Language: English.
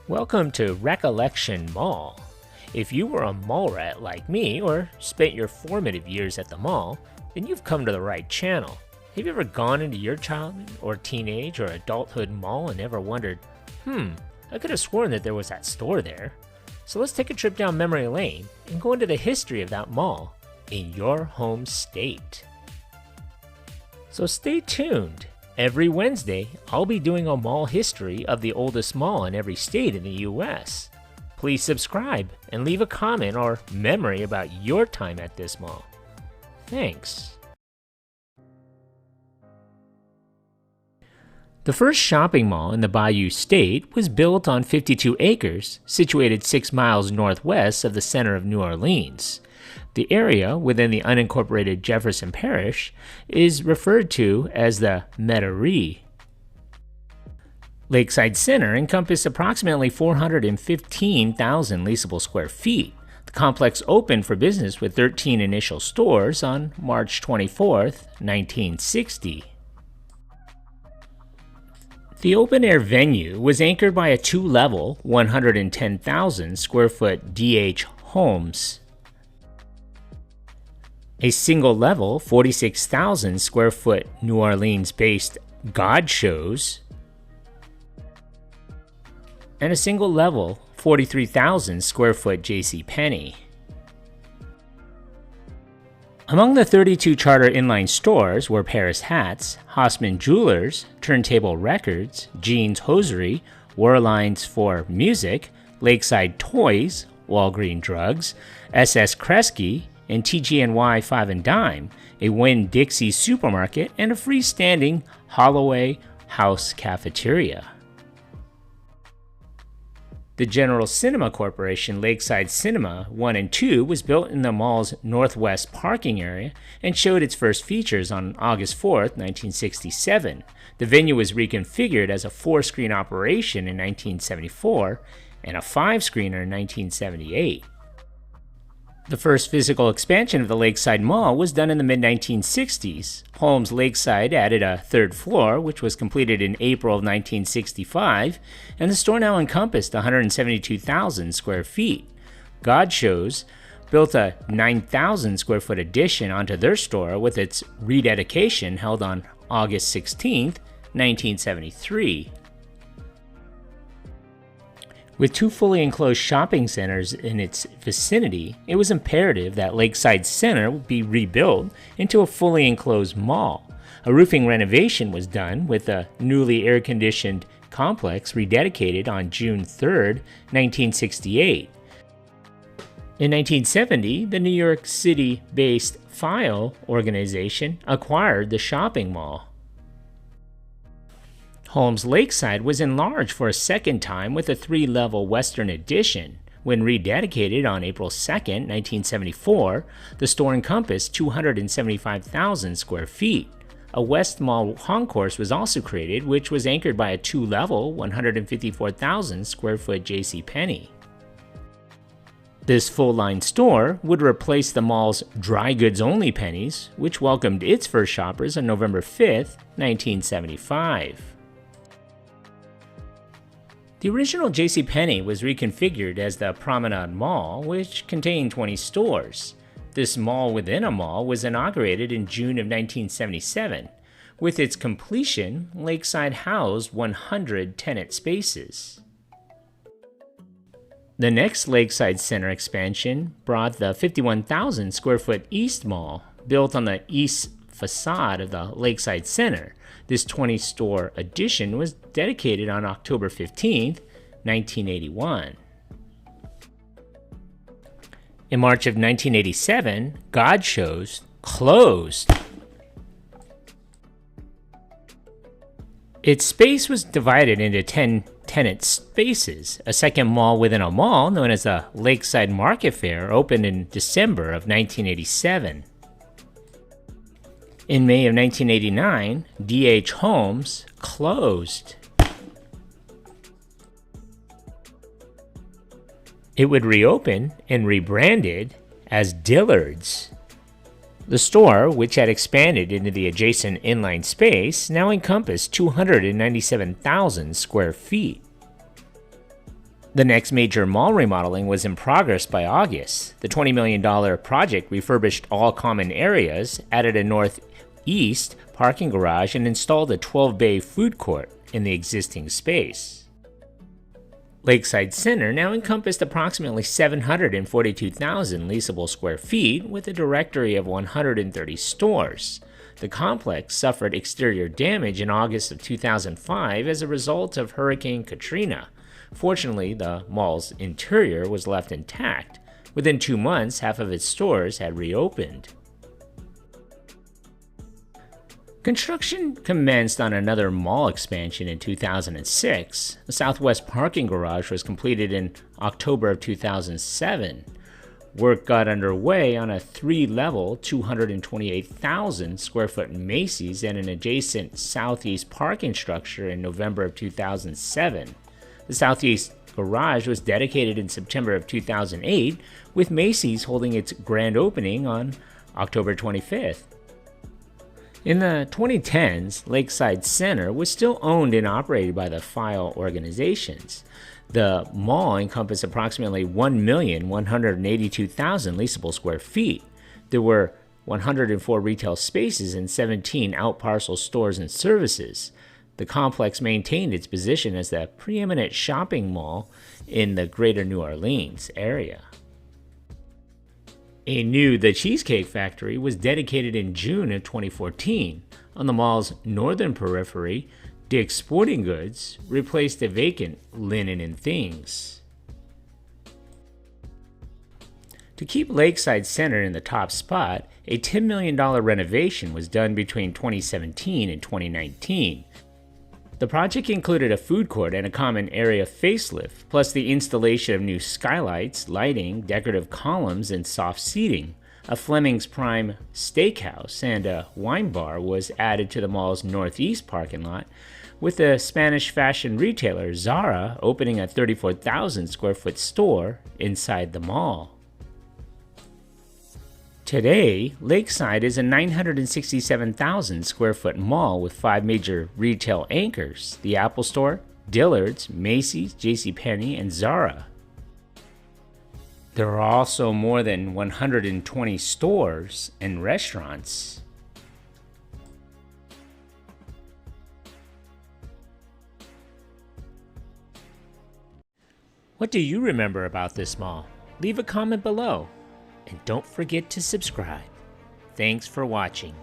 Welcome to Recollection Mall. If you were a mall rat like me or spent your formative years at the mall, then you've come to the right channel. Have you ever gone into your childhood or teenage or adulthood mall and ever wondered, I could have sworn that there was that store there? So let's take a trip down memory lane and go into the history of that mall in your home state. So stay tuned. Every Wednesday, I'll be doing a mall history of the oldest mall in every state in the US. Please subscribe and leave a comment or memory about your time at this mall. Thanks. The first shopping mall in the Bayou State was built on 52 acres, situated 6 miles northwest of the center of New Orleans. The area within the unincorporated Jefferson Parish is referred to as the Metairie. Lakeside Center encompassed approximately 415,000 leasable square feet. The complex opened for business with 13 initial stores on March 24, 1960. The open-air venue was anchored by a two-level, 110,000 square foot DH Homes, a single-level, 46,000 square foot New Orleans-based God Shows, and a single-level, 43,000 square foot JCPenney. Among the 32 charter inline stores were Paris Hats, Hossman Jewelers, Turntable Records, Jeans Hosiery, Warlines for Music, Lakeside Toys, Walgreen Drugs, SS Kresge, and TGNY 5 and Dime, a Winn-Dixie supermarket, and a freestanding Holloway House cafeteria. The General Cinema Corporation Lakeside Cinema 1 and 2 was built in the mall's northwest parking area and showed its first features on August 4, 1967. The venue was reconfigured as a 4-screen operation in 1974 and a 5-screener in 1978. The first physical expansion of the Lakeside Mall was done in the mid-1960s. Holmes Lakeside added a third floor, which was completed in April of 1965, and the store now encompassed 172,000 square feet. God Shows built a 9,000 square foot addition onto their store with its rededication held on August 16, 1973. With 2 fully enclosed shopping centers in its vicinity, it was imperative that Lakeside Center be rebuilt into a fully enclosed mall. A roofing renovation was done with the newly air-conditioned complex rededicated on June 3, 1968. In 1970, the New York City-based File organization acquired the shopping mall. Holmes Lakeside was enlarged for a second time with a 3-level western addition. When rededicated on April 2, 1974, the store encompassed 275,000 square feet. A West Mall concourse was also created, which was anchored by a 2-level, 154,000 square foot JCPenney. This full-line store would replace the mall's dry goods only Pennies, which welcomed its first shoppers on November 5, 1975. The original JCPenney was reconfigured as the Promenade Mall, which contained 20 stores. This mall within a mall was inaugurated in June of 1977. With its completion, Lakeside housed 100 tenant spaces. The next Lakeside Center expansion brought the 51,000 square foot East Mall, built on the east facade of the Lakeside Center. This 20-store addition was dedicated on October 15, 1981. In March of 1987, God Shows closed. Its space was divided into 10 tenant spaces. A second mall within a mall, known as the Lakeside Market Fair, opened in December of 1987. In May of 1989, DH Homes closed. It would reopen and rebranded as Dillard's. The store, which had expanded into the adjacent inline space, now encompassed 297,000 square feet. The next major mall remodeling was in progress by August. The $20 million project refurbished all common areas, added a northeast parking garage, and installed a 12-bay food court in the existing space. Lakeside Center now encompassed approximately 742,000 leasable square feet with a directory of 130 stores. The complex suffered exterior damage in August of 2005 as a result of Hurricane Katrina. Fortunately, the mall's interior was left intact. Within 2 months, half of its stores had reopened. Construction commenced on another mall expansion in 2006. The southwest parking garage was completed in October of 2007. Work got underway on a 3-level, 228,000 square foot Macy's and an adjacent southeast parking structure in November of 2007. The southeast garage was dedicated in September of 2008, with Macy's holding its grand opening on October 25th. In the 2010s, Lakeside Center was still owned and operated by the File organizations. The mall encompassed approximately 1,182,000 leasable square feet. There were 104 retail spaces and 17 outparcel stores and services. The complex maintained its position as the preeminent shopping mall in the greater New Orleans area. A new The Cheesecake Factory was dedicated in June of 2014. On the mall's northern periphery, Dick's Sporting Goods replaced a vacant Linen and Things. To keep Lakeside Center in the top spot, a $10 million renovation was done between 2017 and 2019. The project included a food court and a common area facelift, plus the installation of new skylights, lighting, decorative columns, and soft seating. A Fleming's Prime Steakhouse and a wine bar was added to the mall's northeast parking lot, with the Spanish fashion retailer Zara opening a 34,000 square foot store inside the mall. Today, Lakeside is a 967,000 square foot mall with 5 major retail anchors: the Apple Store, Dillard's, Macy's, JCPenney, and Zara. There are also more than 120 stores and restaurants. What do you remember about this mall? Leave a comment below. And don't forget to subscribe. Thanks for watching.